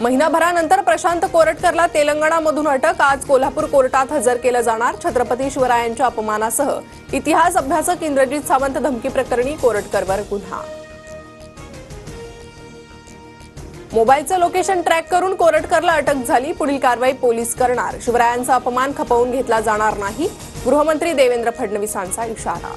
महिनाभरानंतर प्रशांत कोरटकरला तेलंगणामधून अटक। आज कोल्हापूर कोर्टात हजर केलं जाणार। छत्रपती शिवरायांच्या अपमानासह इतिहास अभ्यासक इंद्रजित सावंत धमकी प्रकरणी कोरटकरवर गुन्हा। मोबाईलचं लोकेशन ट्रॅक करून कोरटकरला अटक झाली। पुढील कारवाई पोलीस करणार। शिवरायांचा अपमान खपवून घेतला जाणार नाही, गृहमंत्री देवेंद्र फडणवीसांचा इशारा।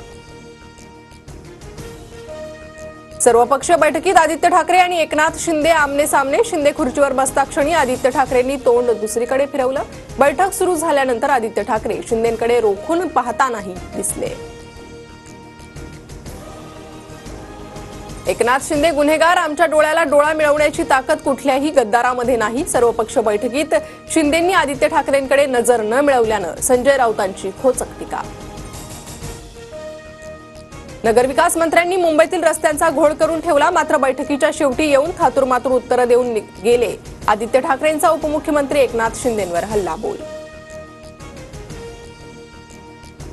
सर्वपक्षीय बैठकीत आदित्य ठाकरे आणि एकनाथ शिंदे आमने सामने। शिंदे खुर्चीवर बसताक्षणी आदित्य ठाकरेंनी तोंड दुसरीकडे फिरवलं। बैठक सुरू झाल्यानंतर आदित्य ठाकरे शिंदेंकडे रोखून पाहतानाही दिसले। एकनाथ शिंदे गुन्हेगार, आमच्या डोळ्याला डोळा मिळवण्याची ताकद कुठल्याही गद्दारामध्ये नाही। सर्वपक्ष बैठकीत शिंदेंनी आदित्य ठाकरेंकडे नजर न मिळवल्यानं संजय राऊतांची खोचक टीका। नगरविकास मंत्र्यांनी मुंबईतील रस्त्यांचा घोळ करून ठेवला, मात्र बैठकीच्या शेवटी येऊन खातूरमातूर उत्तरं देऊन गेले। आदित्य ठाकरेंचा उपमुख्यमंत्री एकनाथ शिंदेंवर हल्लाबोल।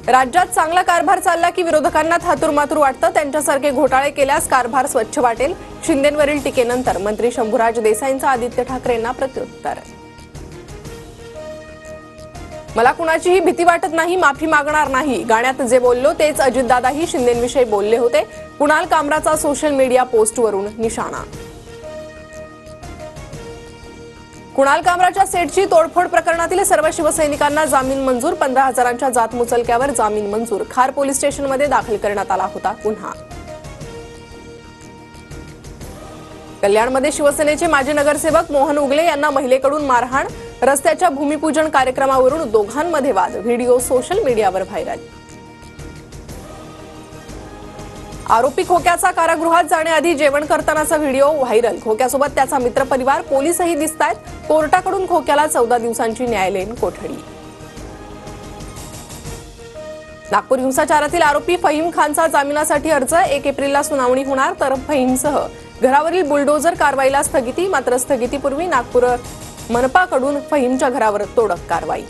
राज्यात चांगला कारभार चालला की विरोधकांना थातूरमातूर वाटतं, त्यांच्यासारखे घोटाळे केल्यास कारभार स्वच्छ वाटेल। शिंदेंवरील टीकेनंतर मंत्री शंभूराज देसाईंचा आदित्य ठाकरेंना प्रत्युत्तर। मला कुणाचीही भीती वाटत नाही, माफी मागणार नाही। गाण्यात जे बोललो तेच अजितदादाही शिंदेंविषयी बोलले होते। कुणाल कामराचा सोशल मीडिया पोस्टवरून निशाणा। कुणाल कामराच्या सेटची तोडफोड प्रकरणातील सर्व शिवसैनिकांना जामीन मंजूर। 15,000च्या जात मुचलक्यावर जामीन मंजूर। खार पोलीस स्टेशनमध्ये दाखल करण्यात आला होता गुन्हा। कल्याणमध्ये शिवसेनेचे माजी नगरसेवक मोहन उगले यांना महिलेकडून मारहाण। रस्त्याच्या भूमिपूजन कार्यक्रमावरून दोघांमध्ये वाद। व्हिडिओ सोशल मीडियावर व्हायरल। आरोपी खोक्याचा कारागृहात जाण्याआधी जेवण करतानाचा व्हिडिओ व्हायरल। खोक्यासोबत त्याचा मित्रपरिवार, पोलीसही दिसतायत। कोर्टाकडून खोक्याला 14 दिवसांची न्यायालयीन कोठडी। नागपूर हिंसाचारातील आरोपी फहीम खानचा जामिनासाठी अर्ज। 1 एप्रिलला सुनावणी होणार, तर फहीमसह घरावरील बुलडोझर कारवाईला स्थगिती। मात्र स्थगितीपूर्वी नागपूर मनपाकडून फहीमच्या घरावर तोडक कारवाई।